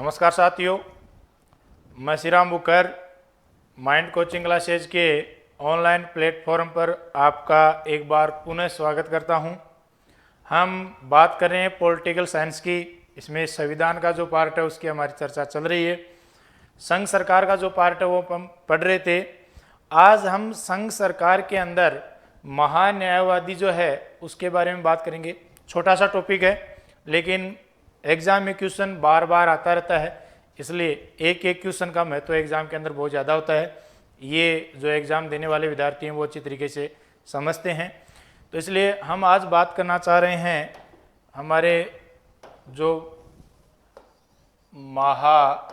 नमस्कार साथियों, मैं Shriram Booker mind coaching classes के ऑनलाइन प्लेटफॉर्म पर आपका एक बार पुनः स्वागत करता हूं। हम बात कर रहे हैं पॉलिटिकल साइंस की। इसमें संविधान का जो पार्ट है उसकी हमारी चर्चा चल रही है। संघ सरकार का जो पार्ट है वो हम पढ़ रहे थे। आज हम संघ सरकार के अंदर महान्यायवादी जो है उसके बारे में बात करेंगे। छोटा सा टॉपिक है, लेकिन एग्जाम में क्वेश्चन बार बार आता रहता है, इसलिए एक एक क्वेश्चन का महत्व एग्जाम के अंदर बहुत ज़्यादा होता है। ये जो एग्ज़ाम देने वाले विद्यार्थी हैं वो अच्छी तरीके से समझते हैं। तो इसलिए हम आज बात करना चाह रहे हैं हमारे जो महान्यायवादी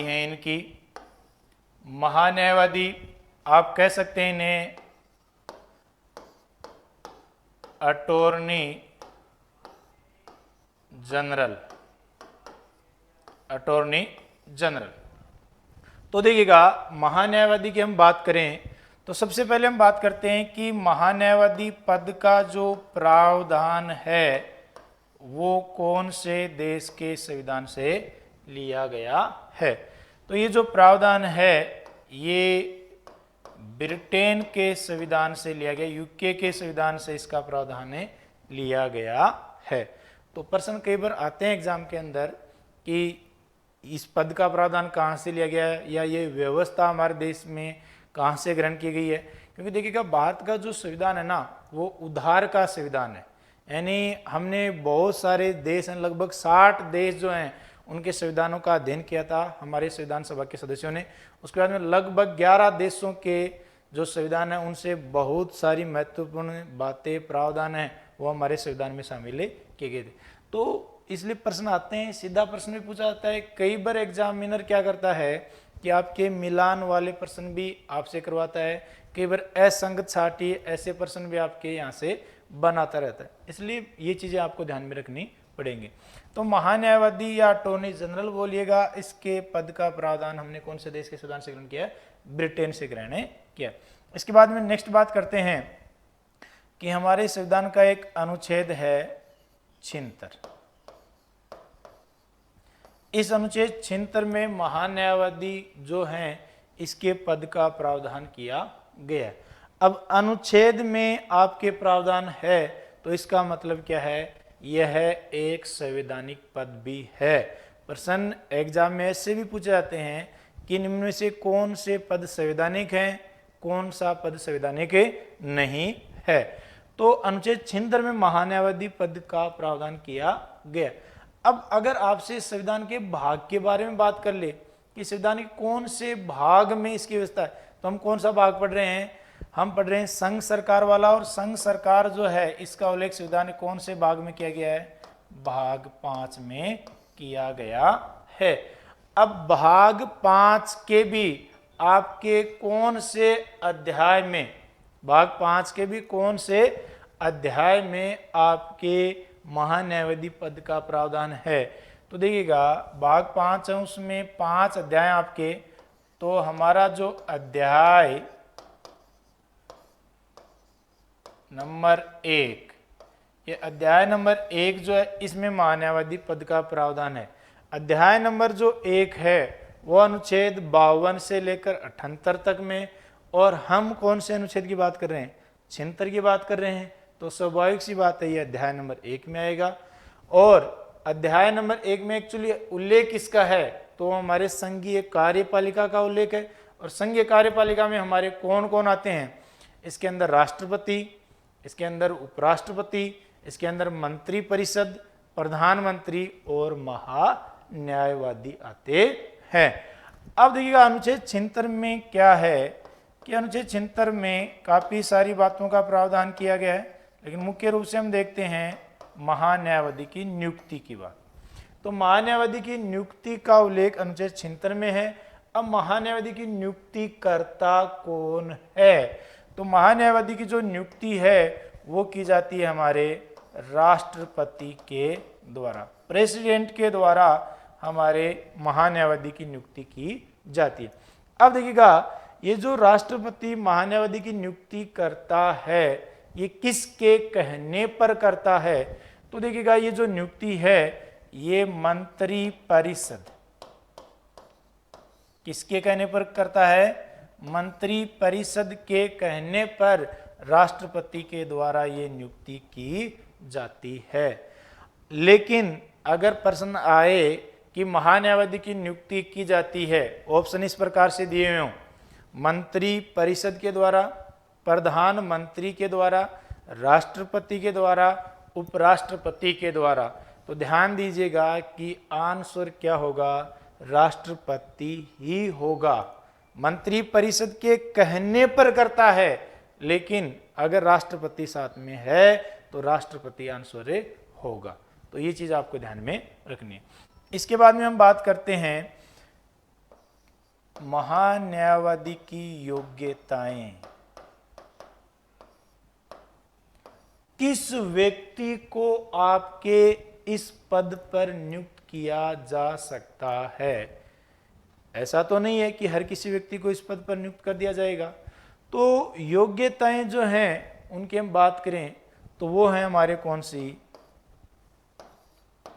हैं इनकी। महान्यायवादी आप कह सकते हैं इन्हें अटॉर्नी जनरल। तो देखिएगा, महान्यायवादी की हम बात करें तो सबसे पहले हम बात करते हैं कि महान्यायवादी पद का जो प्रावधान है वो कौन से देश के संविधान से लिया गया है। तो ये जो प्रावधान है ये ब्रिटेन के संविधान से लिया गया, यूके के संविधान से इसका प्रावधान लिया गया है। तो प्रश्न कई बार आते हैं एग्जाम के अंदर कि इस पद का प्रावधान कहाँ से लिया गया है या ये व्यवस्था हमारे देश में कहाँ से ग्रहण की गई है। क्योंकि देखिएगा, भारत का जो संविधान है ना वो उधार का संविधान है, यानी हमने बहुत सारे देश हैं, लगभग 60 देश जो हैं उनके संविधानों का अध्ययन किया था हमारे संविधान सभा के सदस्यों ने। उसके बाद में लगभग 11 देशों के जो संविधान है उनसे बहुत सारी महत्वपूर्ण बातें, प्रावधान हैं वो हमारे संविधान में शामिल किए गए थे। तो इसलिए प्रश्न आते हैं, सीधा प्रश्न भी पूछा जाता है। कई बार एग्जामिनर क्या करता है कि आपके मिलान वाले प्रश्न भी आपसे करवाता है, कई बार असंगत छाटी ऐसे प्रश्न भी आपके यहाँ से बनाता रहता है। इसलिए ये चीज़ें आपको ध्यान में रखनी पड़ेंगी। तो महान्यायवादी या अटॉर्नी जनरल बोलिएगा, इसके पद का प्रावधान हमने कौन से देश के संविधान से ग्रहण किया? ब्रिटेन से ग्रहण किया। इसके बाद में नेक्स्ट बात करते हैं कि हमारे संविधान का एक अनुच्छेद है 76। इस अनुच्छेद 76 में महान्यायवादी जो हैं इसके पद का प्रावधान किया गया है। अब अनुच्छेद में आपके प्रावधान है तो इसका मतलब क्या है? यह एक संवैधानिक पद भी है। प्रश्न एग्जाम में ऐसे भी पूछे जाते हैं कि निम्न में से कौन से पद संवैधानिक हैं, कौन सा पद संवैधानिक नहीं है। तो अनुच्छेद 76 में महान्यायवादी पद का प्रावधान किया गया। अब अगर आपसे संविधान के भाग के बारे में बात कर ले कि संविधान के कौन से भाग में इसकी व्यवस्था है, तो हम कौन सा भाग पढ़ रहे हैं? हम पढ़ रहे हैं संघ सरकार वाला। और संघ सरकार जो है इसका उल्लेख संविधान के कौन से भाग में किया गया है? भाग 5 में किया गया है। अब भाग 5 के भी आपके कौन से अध्याय में, भाग 5 के भी कौन से अध्याय में आपके महान्यायवादी पद का प्रावधान है? तो देखिएगा, भाग 5 है उसमें 5 अध्याय आपके। तो हमारा जो अध्याय नंबर 1, ये अध्याय नंबर 1 जो है इसमें महान्यायवादी पद का प्रावधान है। अध्याय नंबर जो 1 है वो अनुच्छेद 52 से लेकर 78 तक में। और हम कौन से अनुच्छेद की बात कर रहे हैं? 76 की बात कर रहे हैं। तो स्वाभाविक सी बात है ये अध्याय नंबर 1 में आएगा। और अध्याय नंबर 1 में एक्चुअली उल्लेख किसका है? तो हमारे संघीय कार्यपालिका का उल्लेख है। और संघीय कार्यपालिका में हमारे कौन कौन आते हैं? इसके अंदर राष्ट्रपति, इसके अंदर उपराष्ट्रपति, इसके अंदर मंत्री परिषद, प्रधानमंत्री और महान्यायवादी आते हैं। अब देखिएगा, अनुच्छेद 76 में क्या है कि अनुच्छेद 76 में काफी सारी बातों का प्रावधान किया गया है, लेकिन मुख्य रूप से हम देखते हैं महान्यायवादी की नियुक्ति की बात। तो महान्यायवादी की नियुक्ति का उल्लेख अनुच्छेद 76 में है। अब महान्यायवादी की नियुक्ति करता कौन है? तो महान्यायवादी की जो नियुक्ति है वो की जाती है हमारे राष्ट्रपति के द्वारा, प्रेसिडेंट के द्वारा हमारे महान्यायवादी की नियुक्ति की जाती है। अब देखिएगा, ये जो राष्ट्रपति महान्यायवादी की नियुक्ति करता है ये किसके कहने पर करता है? तो देखिएगा ये जो नियुक्ति है ये मंत्री परिषद, किसके कहने पर करता है? मंत्री परिषद के कहने पर राष्ट्रपति के द्वारा ये नियुक्ति की जाती है। लेकिन अगर प्रश्न आए कि महान्यायवादी की नियुक्ति की जाती है, ऑप्शन इस प्रकार से दिए हुए हों, मंत्री परिषद के द्वारा, प्रधानमंत्री के द्वारा, राष्ट्रपति के द्वारा, उपराष्ट्रपति के द्वारा, तो ध्यान दीजिएगा कि आंसर क्या होगा? राष्ट्रपति ही होगा। मंत्री परिषद के कहने पर करता है, लेकिन अगर राष्ट्रपति साथ में है तो राष्ट्रपति आंसर होगा। तो ये चीज आपको ध्यान में रखनी है। इसके बाद में हम बात करते हैं महान्यायवादी की योग्यताएं। किस व्यक्ति को आपके इस पद पर नियुक्त किया जा सकता है? ऐसा तो नहीं है कि हर किसी व्यक्ति को इस पद पर नियुक्त कर दिया जाएगा। तो योग्यताएं जो हैं उनकी हम बात करें तो वो हैं हमारे कौन सी?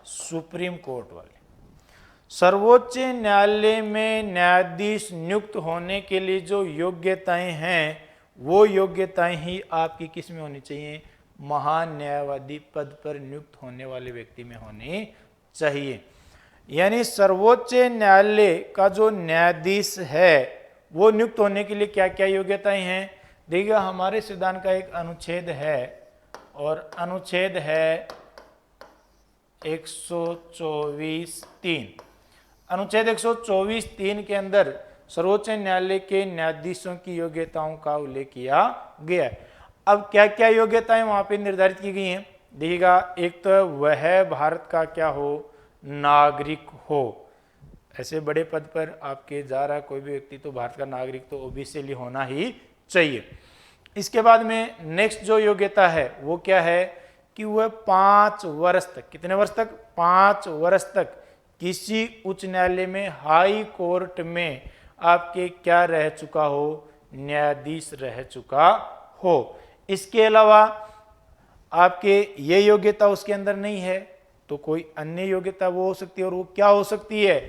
सुप्रीम कोर्ट वाले। सर्वोच्च न्यायालय में न्यायाधीश नियुक्त होने के लिए जो योग्यताएं हैं वो योग्यताएं ही आपकी किस में होनी चाहिए? महान्यायवादी पद पर नियुक्त होने वाले व्यक्ति में होनी चाहिए। यानी सर्वोच्च न्यायालय का जो न्यायाधीश है वो नियुक्त होने के लिए क्या क्या योग्यताएं हैं? देखिएगा हमारे संविधान का एक अनुच्छेद है और अनुच्छेद है 124(3). अनुच्छेद 124(3) के अंदर सर्वोच्च न्यायालय के न्यायाधीशों की योग्यताओं का उल्लेख किया गया है। अब क्या क्या योग्यताएं वहां पे निर्धारित की गई हैं? देखिएगा एक तो वह भारत का क्या हो? नागरिक हो। ऐसे बड़े पद पर आपके जा रहा कोई भी व्यक्ति तो भारत का नागरिक तो ऑब्वियसली होना ही चाहिए। इसके बाद में नेक्स्ट जो योग्यता है वो क्या है कि वह 5 वर्ष तक, कितने वर्ष तक? 5 वर्ष तक किसी उच्च न्यायालय में, हाई कोर्ट में आपके क्या रह चुका हो? न्यायाधीश रह चुका हो। इसके अलावा आपके ये योग्यता उसके अंदर नहीं है तो कोई अन्य योग्यता वो हो सकती है। और वो क्या हो सकती है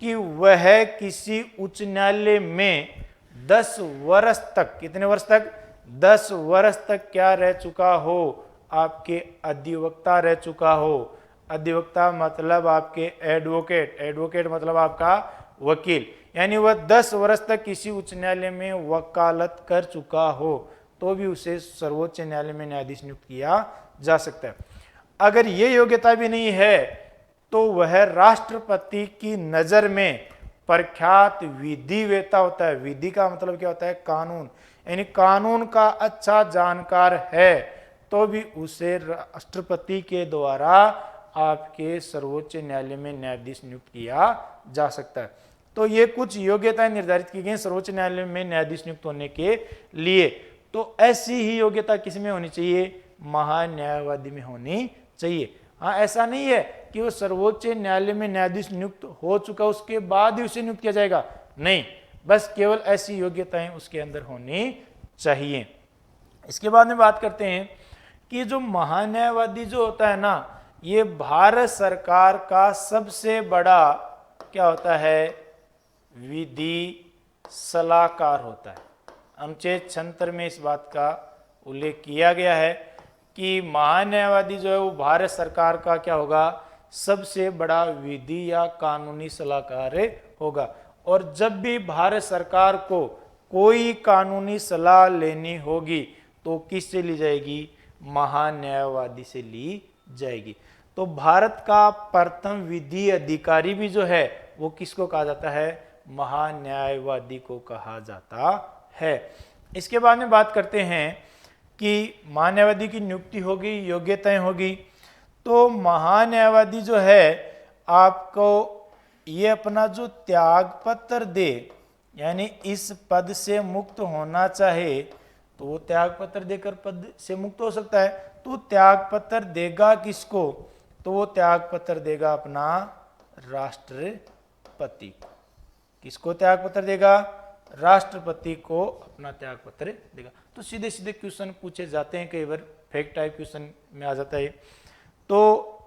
कि वह किसी उच्च न्यायालय में 10 वर्ष तक, कितने वर्ष तक? 10 वर्ष तक क्या रह चुका हो? आपके अधिवक्ता रह चुका हो। अधिवक्ता मतलब आपके एडवोकेट, एडवोकेट मतलब आपका वकील, यानी वह 10 वर्ष तक किसी उच्च न्यायालय में वकालत कर चुका हो तो भी उसे सर्वोच्च न्यायालय में न्यायाधीश नियुक्त किया जा सकता है। अगर ये योग्यता भी नहीं है तो वह राष्ट्रपति की नजर में प्रख्यात विधिवेत्ता होता है। विधि का मतलब क्या होता है? कानून, यानी कानून का अच्छा जानकार है तो भी उसे राष्ट्रपति के द्वारा आपके सर्वोच्च न्यायालय में न्यायाधीश नियुक्त किया जा सकता है। तो ये कुछ योग्यताएं निर्धारित की गई सर्वोच्च न्यायालय में न्यायाधीश नियुक्त होने के लिए। तो ऐसी ही योग्यता किस में होनी चाहिए? महान्यायवादी में होनी चाहिए। हाँ, ऐसा नहीं है कि वो सर्वोच्च न्यायालय में न्यायाधीश नियुक्त हो चुका उसके बाद ही उसे नियुक्त किया जाएगा, नहीं, बस केवल ऐसी योग्यताएं उसके अंदर होनी चाहिए। इसके बाद में बात करते हैं कि जो महान्यायवादी जो होता है ना, ये भारत सरकार का सबसे बड़ा क्या होता है? विधि सलाहकार होता है। अनुच्छेद 76 में इस बात का उल्लेख किया गया है कि महान्यायवादी जो है वो भारत सरकार का क्या होगा? सबसे बड़ा विधि या कानूनी सलाहकार होगा। और जब भी भारत सरकार को कोई कानूनी सलाह लेनी होगी तो किससे ली जाएगी? महान्यायवादी से ली जाएगी। तो भारत का प्रथम विधि अधिकारी भी जो है वो किसको कहा जाता है? महान्यायवादी को कहा जाता है। इसके बाद में बात करते हैं कि महान्यायवादी की नियुक्ति होगी, योग्यताएं होगी, तो महान्यायवादी जो है आपको ये अपना जो त्याग पत्र दे, यानी इस पद से मुक्त होना चाहे तो वो त्याग पत्र देकर पद से मुक्त हो सकता है। तो त्याग पत्र देगा किसको? तो वो त्याग पत्र देगा अपना राष्ट्रपति को। किसको त्याग पत्र देगा? राष्ट्रपति को अपना त्याग पत्र देगा। तो सीधे सीधे क्वेश्चन पूछे जाते हैं, कई बार फेक टाइप क्वेश्चन में आ जाता है। तो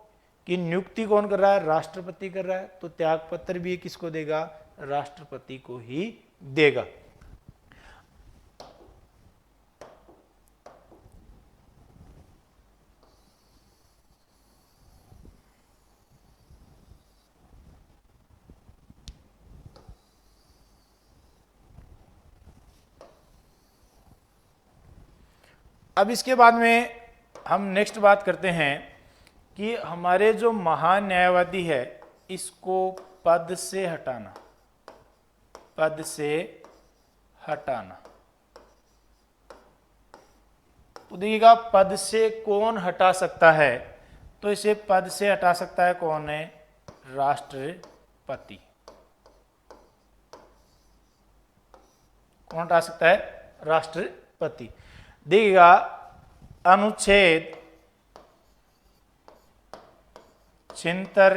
कि नियुक्ति कौन कर रहा है, राष्ट्रपति कर रहा है, तो त्यागपत्र भी किसको देगा, राष्ट्रपति को ही देगा। अब इसके बाद में हम नेक्स्ट बात करते हैं कि हमारे जो महान्यायवादी है इसको पद से हटाना, पद से हटाना। तो देखिएगा पद से कौन हटा सकता है, तो इसे पद से हटा सकता है कौन है, राष्ट्रपति। कौन हटा सकता है, राष्ट्रपति। देखिएगा अनुच्छेद 4,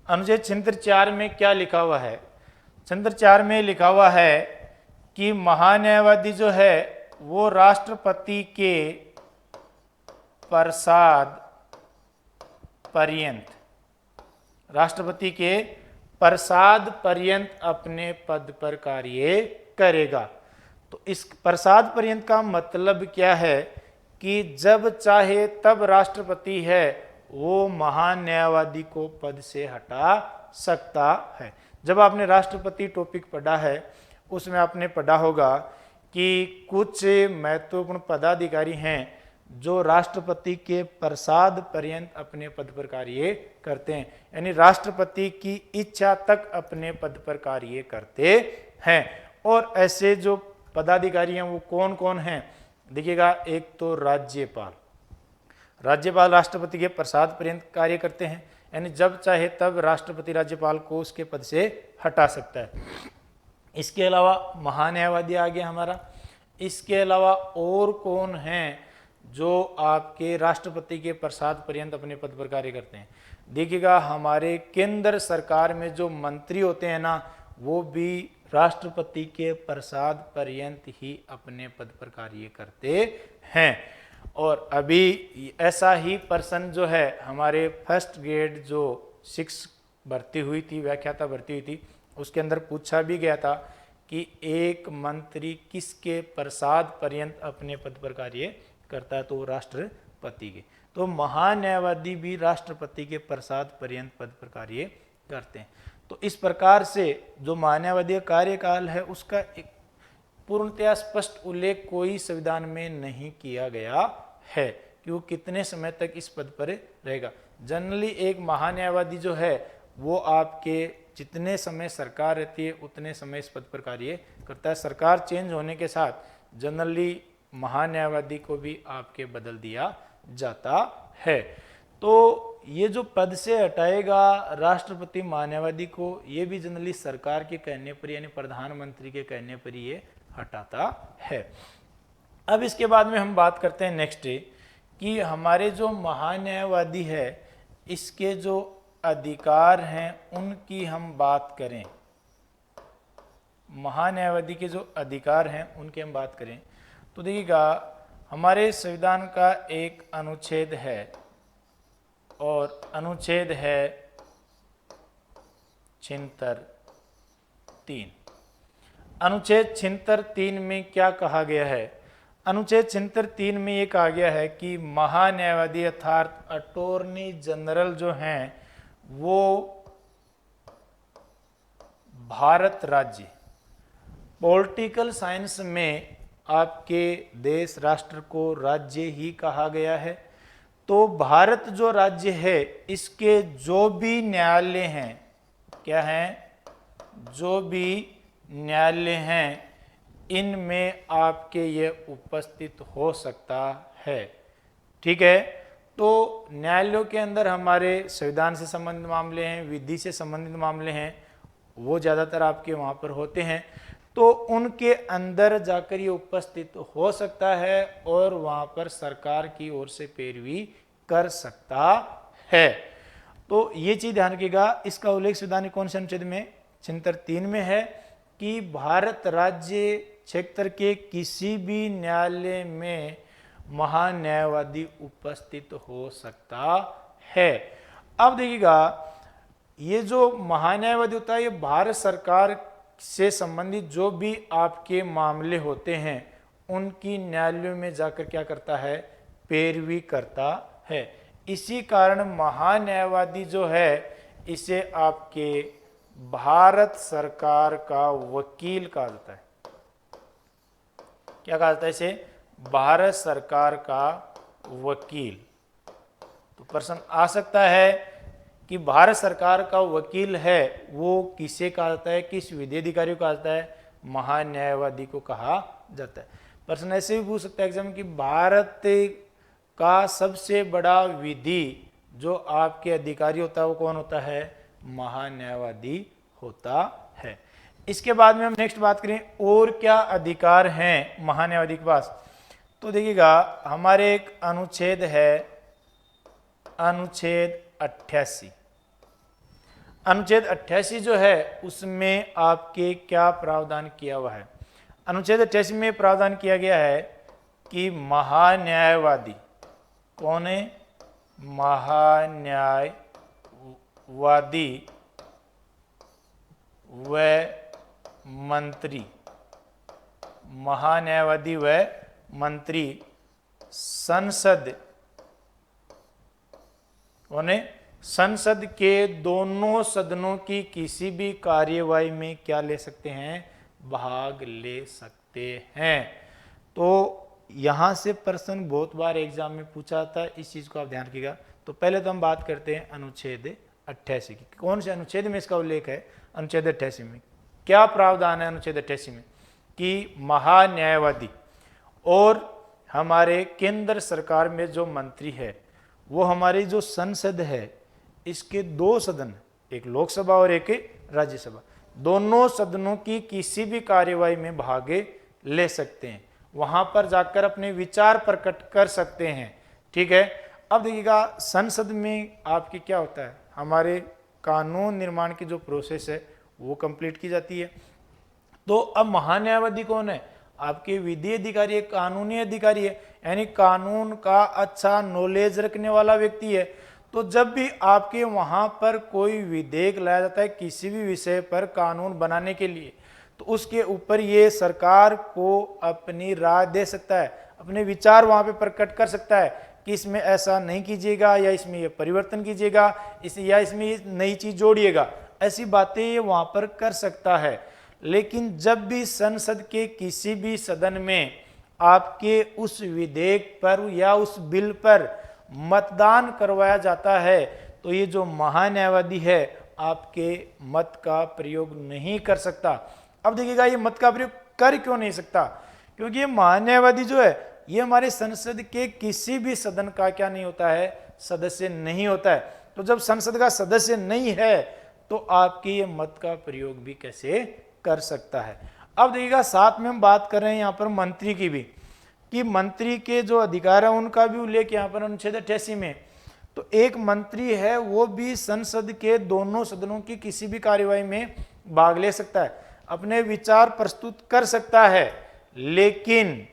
अनुच्छेद 4 में क्या लिखा हुआ है, 4 में लिखा हुआ है कि महान्यायवादी जो है वो राष्ट्रपति के प्रसाद पर्यंत, राष्ट्रपति के प्रसाद पर्यंत अपने पद पर कार्य करेगा। तो इस प्रसाद पर्यंत का मतलब क्या है कि जब चाहे तब राष्ट्रपति है वो महान्यायवादी को पद से हटा सकता है। जब आपने राष्ट्रपति टॉपिक पढ़ा है उसमें आपने पढ़ा होगा कि कुछ महत्वपूर्ण पदाधिकारी हैं जो राष्ट्रपति के प्रसाद पर्यंत अपने पद पर कार्य करते हैं, यानी राष्ट्रपति की इच्छा तक अपने पद पर कार्य करते हैं। और ऐसे जो पदाधिकारी हैं वो कौन कौन हैं, देखिएगा एक तो राज्यपाल, राज्यपाल राष्ट्रपति के प्रसाद पर्यंत कार्य करते हैं, यानी जब चाहे तब राष्ट्रपति राज्यपाल को उसके पद से हटा सकता है। इसके अलावा महान्यायवादी आ गया हमारा। इसके अलावा और कौन हैं जो आपके राष्ट्रपति के प्रसाद पर्यंत अपने पद पर कार्य करते हैं, देखिएगा हमारे केंद्र सरकार में जो मंत्री होते हैं ना वो भी राष्ट्रपति के प्रसाद पर्यंत ही अपने पद पर कार्य करते हैं। और अभी ऐसा ही पर्सन जो है हमारे फर्स्ट ग्रेड जो 6 भर्ती हुई थी, व्याख्याता भर्ती हुई थी, उसके अंदर पूछा भी गया था कि एक मंत्री किसके प्रसाद पर्यंत अपने पद पर कार्य करता है, तो राष्ट्रपति के। तो महान्यायवादी भी राष्ट्रपति के प्रसाद पर्यंत पद पर कार्य करते हैं। तो इस प्रकार से जो महान्यायवादी कार्यकाल है उसका एक पूर्णतया स्पष्ट उल्लेख कोई संविधान में नहीं किया गया है कि वो कितने समय तक इस पद पर रहेगा। जनरली एक महान्यायवादी जो है वो आपके जितने समय सरकार रहती है उतने समय इस पद पर कार्य करता है। सरकार चेंज होने के साथ जनरली महान्यायवादी को भी आपके बदल दिया जाता है। तो ये जो पद से हटाएगा राष्ट्रपति महान्यायवादी को, ये भी जनरली सरकार के कहने पर यानी प्रधानमंत्री के कहने पर ये हटाता है। अब इसके बाद में हम बात करते हैं नेक्स्ट कि हमारे जो महान्यायवादी है इसके जो अधिकार हैं उनकी हम बात करें, महान्यायवादी के जो अधिकार हैं उनकी हम बात करें तो देखिएगा हमारे संविधान का एक अनुच्छेद है और अनुच्छेद है 76(3). अनुच्छेद 76(3) में क्या कहा गया है, अनुच्छेद 76(3) में ये कहा गया है कि महान्यायवादी अर्थात अटॉर्नी जनरल जो हैं वो भारत राज्य, पॉलिटिकल साइंस में आपके देश राष्ट्र को राज्य ही कहा गया है। तो भारत जो राज्य है इसके जो भी न्यायालय हैं, क्या हैं, जो भी न्यायालय हैं इनमें आपके ये उपस्थित हो सकता है। ठीक है, तो न्यायालयों के अंदर हमारे संविधान से संबंधित मामले हैं, विधि से संबंधित मामले हैं, वो ज़्यादातर आपके वहाँ पर होते हैं। तो उनके अंदर जाकर ये उपस्थित हो सकता है और वहाँ पर सरकार की ओर से पैरवी कर सकता है। तो ये चीज़ ध्यान रखिएगा। इसका उल्लेख संविधान कौन से अनुच्छेद में, 76(3) में है कि भारत राज्य क्षेत्र के किसी भी न्यायालय में महान्यायवादी उपस्थित हो सकता है। अब देखिएगा, ये जो महान्यायवादी होता है, ये भारत सरकार से संबंधित जो भी आपके मामले होते हैं उनकी न्यायालयों में जाकर क्या करता है, पैरवी करता है। इसी कारण महान्यायवादी जो है इसे आपके भारत सरकार का वकील कहा जाता है। क्या कहा जाता है इसे? भारत सरकार का वकील। तो प्रश्न आ सकता है कि भारत सरकार का वकील है वो किसे कहा जाता है, किस विधि अधिकारी को कहा जाता है? महान्यायवादी को कहा जाता है। प्रश्न ऐसे भी पूछ सकता है एग्जाम कि भारत का सबसे बड़ा विधि जो आपके अधिकारी होता है वो कौन होता है? महान्यायवादी होता है। इसके बाद में हम नेक्स्ट बात करें और क्या अधिकार हैं महान्यायवादी के पास। तो देखिएगा, हमारे एक अनुच्छेद है, अनुच्छेद 88। अनुच्छेद 88 जो है उसमें आपके क्या प्रावधान किया हुआ है? अनुच्छेद 88 में प्रावधान किया गया है कि महान्यायवादी कौन है? महान्यायवादी व मंत्री, महान्यायवादी व मंत्री संसद कौन है? संसद के दोनों सदनों की किसी भी कार्यवाही में क्या ले सकते हैं? भाग ले सकते हैं। तो यहां से प्रश्न बहुत बार एग्जाम में पूछा था, इस चीज को आप ध्यान रखिएगा। तो पहले तो हम बात करते हैं अनुच्छेद 88 की। कौन से अनुच्छेद में इसका उल्लेख है? अनुच्छेद 88 में क्या प्रावधान है? अनुच्छेद 88 में कि महान्यायवादी और हमारे केंद्र सरकार में जो मंत्री है वो हमारी जो संसद है इसके दो सदन, एक लोकसभा और एक राज्यसभा, दोनों सदनों की किसी भी कार्यवाही में भाग ले सकते हैं, वहां पर जाकर अपने विचार प्रकट कर सकते हैं। ठीक है। अब देखिएगा, संसद में आपकी क्या होता है? हमारे कानून निर्माण की जो प्रोसेस है वो कंप्लीट की जाती है। तो अब महान्यायवादी कौन है? आपके विधि अधिकारी है, कानूनी अधिकारी है, यानी कानून का अच्छा नॉलेज रखने वाला व्यक्ति है। तो जब भी आपके वहां पर कोई विधेयक लाया जाता है किसी भी विषय पर कानून बनाने के लिए, तो उसके ऊपर ये सरकार को अपनी राय दे सकता है, अपने विचार वहां पे प्रकट कर सकता है कि इसमें ऐसा नहीं कीजिएगा या इसमें ये परिवर्तन कीजिएगा, या इसमें ये नई चीज जोड़िएगा, ऐसी बातें ये वहां पर कर सकता है। लेकिन जब भी संसद के किसी भी सदन में आपके उस विधेयक पर या उस बिल पर मतदान करवाया जाता है तो ये जो महान्यायवादी है आपके मत का प्रयोग नहीं कर सकता। अब देखिएगा, ये मत का प्रयोग कर क्यों नहीं सकता? क्योंकि ये महान्यायवादी जो है ये हमारे संसद के किसी भी सदन का क्या नहीं होता है? सदस्य नहीं होता है। तो जब संसद का सदस्य नहीं है तो आपके ये मत का प्रयोग भी कैसे कर सकता है? अब देखिएगा, साथ में हम बात कर रहे हैं यहाँ पर मंत्री की भी, कि मंत्री के जो अधिकार है उनका भी उल्लेख यहाँ पर अनुच्छेद 88 में। तो एक मंत्री है वो भी संसद के दोनों सदनों की किसी भी कार्यवाही में भाग ले सकता है, अपने विचार प्रस्तुत कर सकता है, लेकिन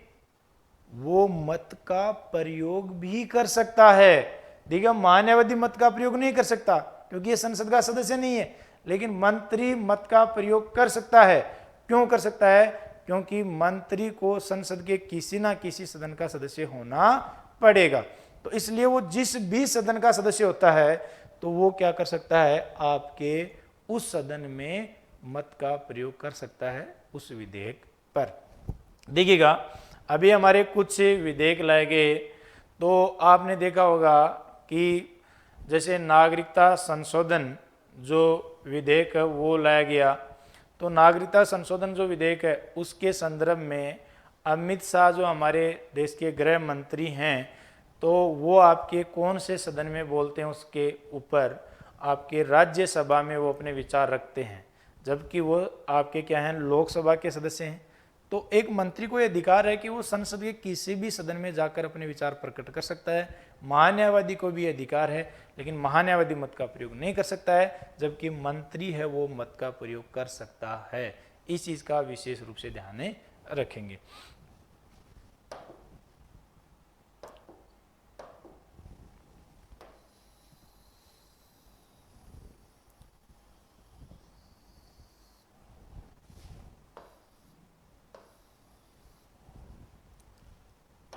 वो मत का प्रयोग भी कर सकता है। देखिए, महान्यायवादी मत का प्रयोग नहीं कर सकता क्योंकि ये संसद का सदस्य नहीं है, लेकिन मंत्री मत का प्रयोग कर सकता है। क्यों कर सकता है? क्योंकि मंत्री को संसद के किसी ना किसी सदन का सदस्य होना पड़ेगा। तो इसलिए वो जिस भी सदन का सदस्य होता है तो वो क्या कर सकता है? आपके उस सदन में मत का प्रयोग कर सकता है उस विधेयक पर। देखिएगा, अभी हमारे कुछ विधेयक लाए गए, तो आपने देखा होगा कि जैसे नागरिकता संशोधन जो विधेयक है वो लाया गया। तो नागरिकता संशोधन जो विधेयक है उसके संदर्भ में अमित शाह जो हमारे देश के गृह मंत्री हैं, तो वो आपके कौन से सदन में बोलते हैं उसके ऊपर आपके राज्यसभा में वो अपने विचार रखते हैं, जबकि वो आपके क्या हैं? लोकसभा के सदस्य हैं। तो एक मंत्री को यह अधिकार है कि वो संसद के किसी भी सदन में जाकर अपने विचार प्रकट कर सकता है। महान्यायवादी को भी अधिकार है, लेकिन महान्यायवादी मत का प्रयोग नहीं कर सकता है, जबकि मंत्री है वो मत का प्रयोग कर सकता है। इस चीज का विशेष रूप से ध्यान रखेंगे।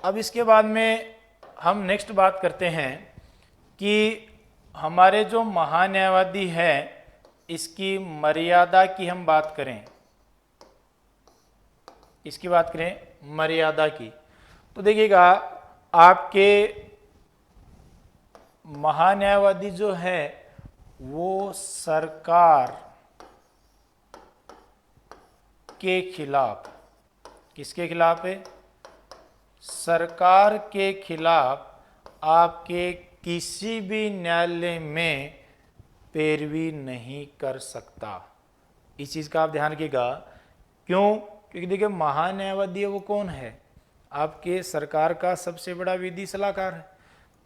अब इसके बाद में हम नेक्स्ट बात करते हैं कि हमारे जो महान्यायवादी है इसकी मर्यादा की हम बात करें, इसकी बात करें मर्यादा की, तो देखिएगा आपके महान्यायवादी जो है वो सरकार के खिलाफ, किसके खिलाफ है? सरकार के खिलाफ आपके किसी भी न्यायालय में पैरवी नहीं कर सकता। इस चीज़ का आप ध्यान रखिएगा। क्यों? क्योंकि देखिए महान्यायवादी वो कौन है? आपके सरकार का सबसे बड़ा विधि सलाहकार है,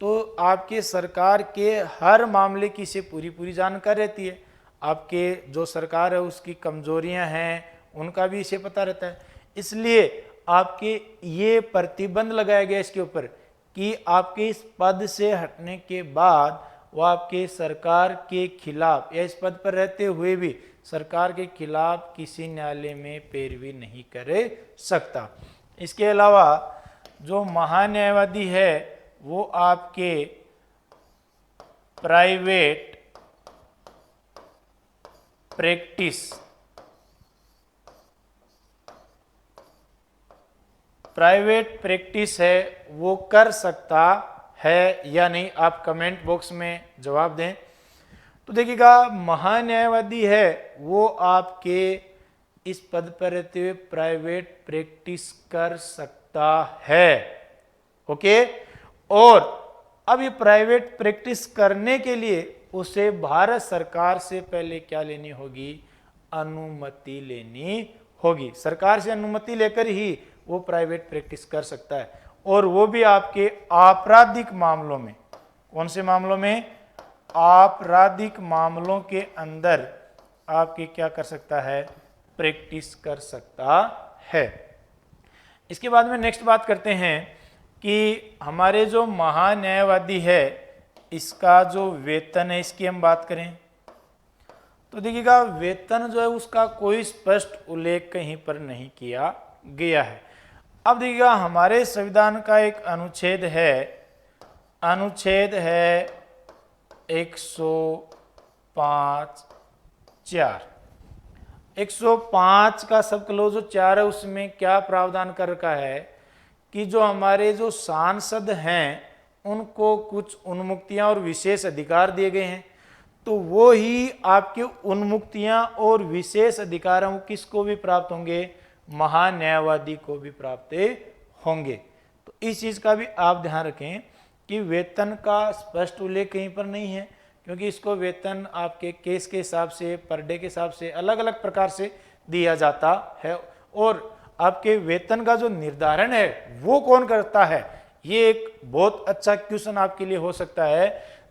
तो आपके सरकार के हर मामले की से पूरी जानकारी रहती है। आपके जो सरकार है उसकी कमजोरियां हैं उनका भी इसे पता रहता है। इसलिए आपके ये प्रतिबंध लगाया गया इसके ऊपर कि आपके इस पद से हटने के बाद वो आपके सरकार के खिलाफ या इस पद पर रहते हुए भी सरकार के खिलाफ किसी न्यायालय में पैरवी नहीं कर सकता। इसके अलावा जो महान्यायवादी है वो आपके प्राइवेट प्रैक्टिस है वो कर सकता है या नहीं, आप कमेंट बॉक्स में जवाब दें। तो देखिएगा महान्यायवादी है वो आपके इस पद पर रहते हुए प्राइवेट प्रैक्टिस कर सकता है। ओके, और अब ये प्राइवेट प्रैक्टिस करने के लिए उसे भारत सरकार से पहले क्या लेनी होगी? अनुमति लेनी होगी। सरकार से अनुमति लेकर ही वो प्राइवेट प्रैक्टिस कर सकता है, और वो भी आपके आपराधिक मामलों में। कौन से मामलों में? आपराधिक मामलों के अंदर आपके क्या कर सकता है? प्रैक्टिस कर सकता है। इसके बाद में नेक्स्ट बात करते हैं कि हमारे जो महान्यायवादी है इसका जो वेतन है इसकी हम बात करें, तो देखिएगा वेतन जो है उसका कोई स्पष्ट उल्लेख कहीं पर नहीं किया गया है। अब देखिएगा हमारे संविधान का एक अनुच्छेद है 105(4) का सब क्लोज जो 4 है उसमें क्या प्रावधान कर रखा है कि जो हमारे जो सांसद हैं उनको कुछ उन्मुक्तियां और विशेष अधिकार दिए गए हैं, तो वो ही आपके उन्मुक्तियां और विशेष अधिकार किसको भी प्राप्त होंगे? महान्यायवादी को भी प्राप्त होंगे। तो इस चीज का भी आप ध्यान रखें कि वेतन का स्पष्ट उल्लेख कहीं पर नहीं है, क्योंकि इसको वेतन आपके केस के हिसाब से, पर डे के हिसाब से अलग अलग प्रकार से दिया जाता है। और आपके वेतन का जो निर्धारण है वो कौन करता है? ये एक बहुत अच्छा क्वेश्चन आपके लिए हो सकता है।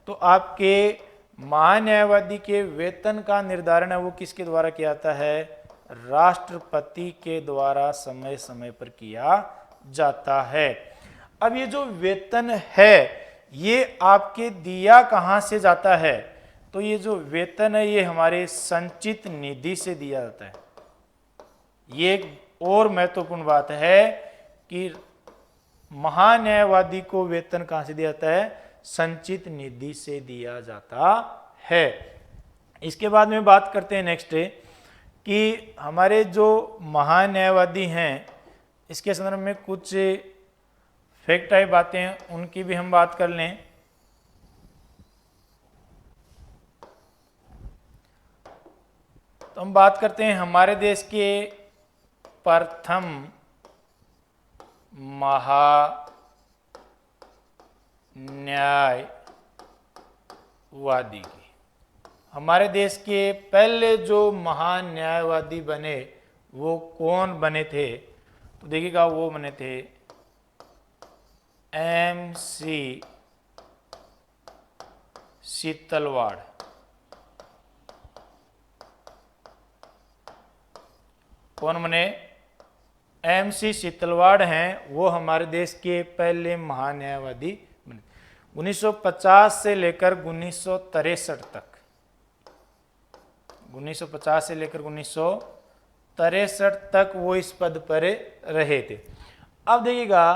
तो आपके महान्यायवादी के वेतन का निर्धारण है वो किसके द्वारा किया जाता है? राष्ट्रपति के द्वारा समय समय पर किया जाता है। अब ये जो वेतन है ये आपके दिया कहां से जाता है? तो ये जो वेतन है ये हमारे संचित निधि से दिया जाता है। ये एक और महत्वपूर्ण बात है कि महान्यायवादी को वेतन कहां से दिया जाता है? संचित निधि से दिया जाता है। इसके बाद में बात करते हैं नेक्स्ट कि हमारे जो महान्यायवादी हैं इसके संदर्भ में कुछ फैक्ट टाइप बातें हैं उनकी भी हम बात कर लें। तो हम बात करते हैं हमारे देश के प्रथम महान्यायवादी की। हमारे देश के पहले जो महान्यायवादी बने वो कौन बने थे? तो देखिएगा वो बने थे MC शीतलवाड़। कौन बने? MC शीतलवाड़ हैं, वो हमारे देश के पहले महान्यायवादी बने 1950 से लेकर 1963 तक। 1950 से लेकर 1963 तक वो इस पद पर रहे थे। अब देखिएगा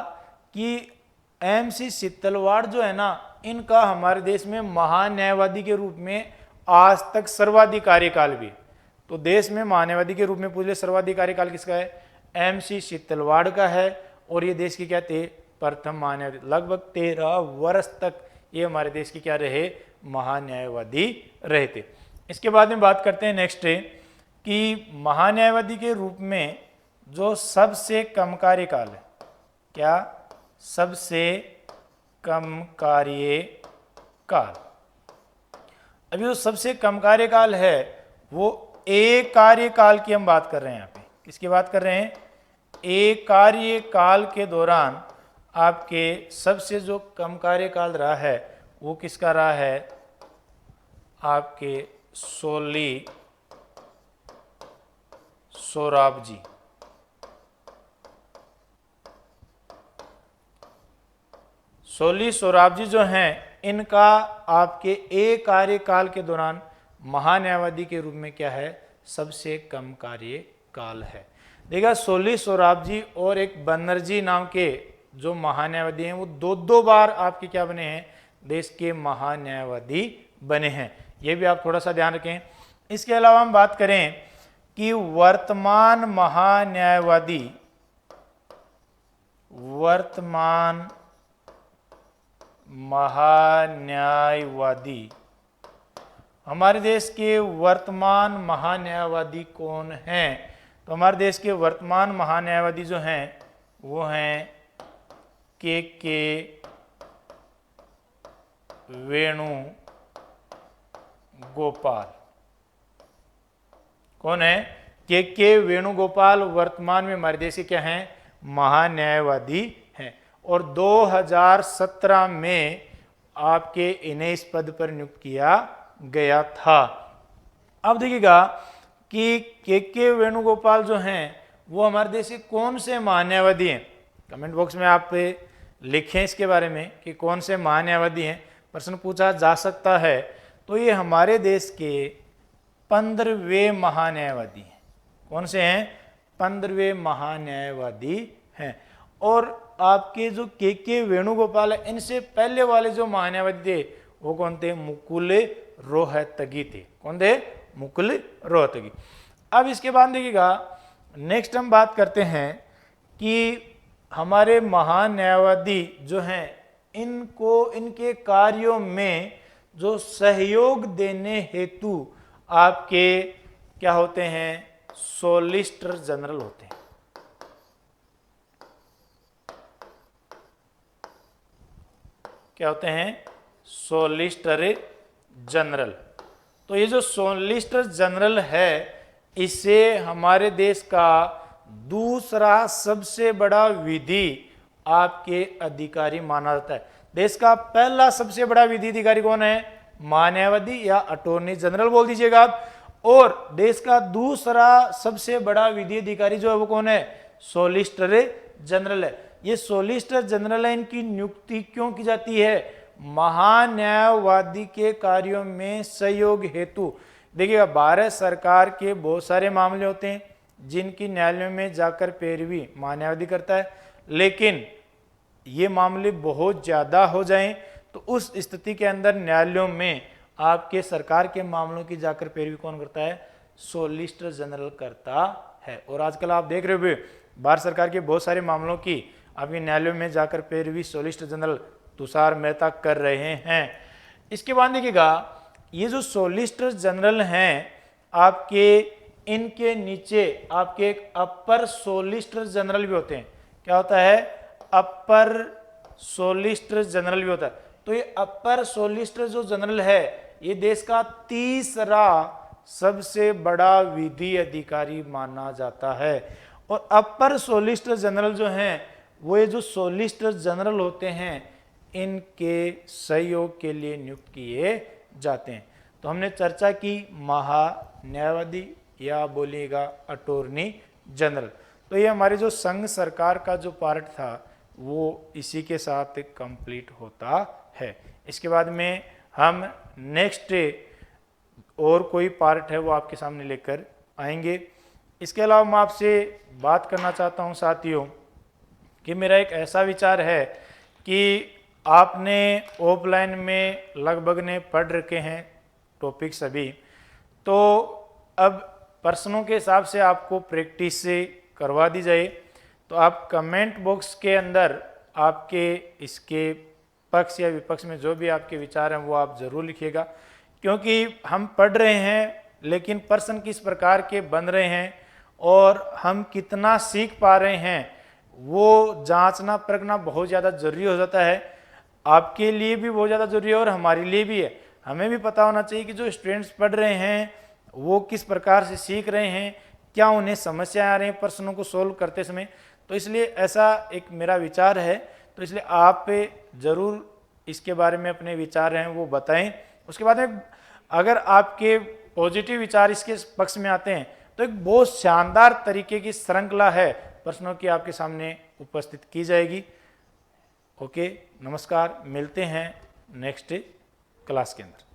कि MC शीतलवाड़ जो है ना, इनका हमारे देश में महान्यायवादी के रूप में आज तक सर्वाधिक कार्यकाल भी। तो देश में महान्यायवादी के रूप में पूछे सर्वाधिक कार्यकाल किसका है? MC शीतलवाड़ का है। और ये देश के क्या थे? प्रथम महान्यायवादी। लगभग 13 वर्ष तक ये हमारे देश के क्या रहे? महान्यायवादी रहे थे। इसके बाद में बात करते हैं नेक्स्ट कि महान्यायवादी के रूप में जो सबसे कम कार्यकाल है, क्या? सबसे कम कार्यकाल। अभी जो सबसे कम कार्यकाल है वो एक कार्यकाल की हम बात कर रहे हैं। यहाँ पे किसकी बात कर रहे हैं? एक कार्यकाल के दौरान आपके सबसे जो कम कार्यकाल रहा है वो किसका रहा है? आपके सोली सोराबजी। सोली सोराबजी जो हैं, इनका आपके एक कार्यकाल के दौरान महान्यायवादी के रूप में क्या है? सबसे कम कार्यकाल है। देखा, सोली सोराबजी और एक बनर्जी नाम के जो महान्यायवादी हैं वो दो बार आपके क्या बने हैं? देश के महान्यायवादी बने हैं। ये भी आप थोड़ा सा ध्यान रखें। इसके अलावा हम बात करें कि वर्तमान महान्यायवादी हमारे देश के वर्तमान महान्यायवादी कौन हैं? तो हमारे देश के वर्तमान महान्यायवादी जो हैं वो हैं के वेणुगोपाल। कौन है? के वेणुगोपाल वर्तमान में हमारे देश के क्या हैं? महान्यायवादी हैं। और 2017 में आपके इन्हें इस पद पर नियुक्त किया गया था। अब देखिएगा कि के वेणुगोपाल जो हैं वो हमारे देश के कौन से महान्यायवादी हैं? कमेंट बॉक्स में आप लिखें इसके बारे में कि कौन से महान्यायवादी हैं। प्रश्न पूछा जा सकता है। तो ये हमारे देश के 15वें महान्यायवादी हैं। कौन से हैं? 15वें महान्यायवादी हैं। और आपके जो के वेणुगोपाल है, इनसे पहले वाले जो महान्यायवादी थे वो कौन थे? मुकुल रोहतगी थे। कौन थे? मुकुल रोहतगी। अब इसके बाद देखिएगा, नेक्स्ट हम बात करते हैं कि हमारे महान्यायवादी जो हैं इनको इनके कार्यों में जो सहयोग देने हेतु आपके क्या होते हैं? सॉलिसिटर जनरल होते हैं। क्या होते हैं? Solicitor general. तो ये जो सॉलिसिटर जनरल है, इसे हमारे देश का दूसरा सबसे बड़ा विधि आपके अधिकारी माना जाता है। देश का पहला सबसे बड़ा विधि अधिकारी कौन है? महान्यायवादी या अटॉर्नी जनरल बोल दीजिएगा आप। और देश का दूसरा सबसे बड़ा विधि अधिकारी जो है वो कौन है? सॉलिसिटर जनरल है। ये सॉलिसिटर जनरल है, इनकी नियुक्ति क्यों की जाती है? महान्यायवादी के कार्यों में सहयोग हेतु। देखिएगा, भारत सरकार के बहुत सारे मामले होते हैं जिनकी न्यायालयों में जाकर पैरवी महान्यायवादी करता है, लेकिन ये मामले बहुत ज़्यादा हो जाएं तो उस स्थिति के अंदर न्यायालयों में आपके सरकार के मामलों की जाकर पैरवी कौन करता है? सॉलिसिटर जनरल करता है। और आजकल आप देख रहे हो भारत सरकार के बहुत सारे मामलों की आपके न्यायालयों में जाकर पैरवी सॉलिसिटर जनरल तुषार मेहता कर रहे हैं। इसके बाद देखिएगा, ये जो सॉलिसिटर जनरल हैं आपके, इनके नीचे आपके एक अपर सॉलिसिटर जनरल भी होते हैं। क्या होता है? अपर सॉलिसिटर जनरल भी होता है। तो ये अपर सॉलिसिटर जो जनरल है ये देश का तीसरा सबसे बड़ा विधि अधिकारी माना जाता है। और अपर सॉलिसिटर जनरल जो हैं वो ये जो सॉलिसिटर जनरल होते हैं इनके सहयोग के लिए नियुक्त किए जाते हैं। तो हमने चर्चा की महान्यायवादी या बोलिएगा अटॉर्नी जनरल। तो ये हमारे जो संघ सरकार का जो पार्ट था वो इसी के साथ कंप्लीट होता है। इसके बाद में हम नेक्स्ट और कोई पार्ट है वो आपके सामने लेकर आएंगे। इसके अलावा मैं आपसे बात करना चाहता हूँ साथियों कि मेरा एक ऐसा विचार है कि आपने ऑफलाइन में लगभग ने पढ़ रखे हैं टॉपिक सभी, तो अब प्रश्नों के हिसाब से आपको प्रैक्टिस से करवा दी जाए। तो आप कमेंट बॉक्स के अंदर आपके इसके पक्ष या विपक्ष में जो भी आपके विचार हैं वो आप ज़रूर लिखिएगा, क्योंकि हम पढ़ रहे हैं लेकिन प्रश्न किस प्रकार के बन रहे हैं और हम कितना सीख पा रहे हैं वो जांचना परखना बहुत ज़्यादा ज़रूरी हो जाता है। आपके लिए भी बहुत ज़्यादा ज़रूरी है और हमारे लिए भी है। हमें भी पता होना चाहिए कि जो स्टूडेंट्स पढ़ रहे हैं वो किस प्रकार से सीख रहे हैं, क्या उन्हें समस्या आ रही हैं प्रश्नों को सोल्व करते समय। तो इसलिए ऐसा एक मेरा विचार है, तो इसलिए आप ज़रूर इसके बारे में अपने विचार हैं वो बताएं। उसके बाद में अगर आपके पॉजिटिव विचार इसके पक्ष में आते हैं तो एक बहुत शानदार तरीके की श्रृंखला है प्रश्नों की आपके सामने उपस्थित की जाएगी। ओके, नमस्कार, मिलते हैं नेक्स्ट क्लास के अंदर।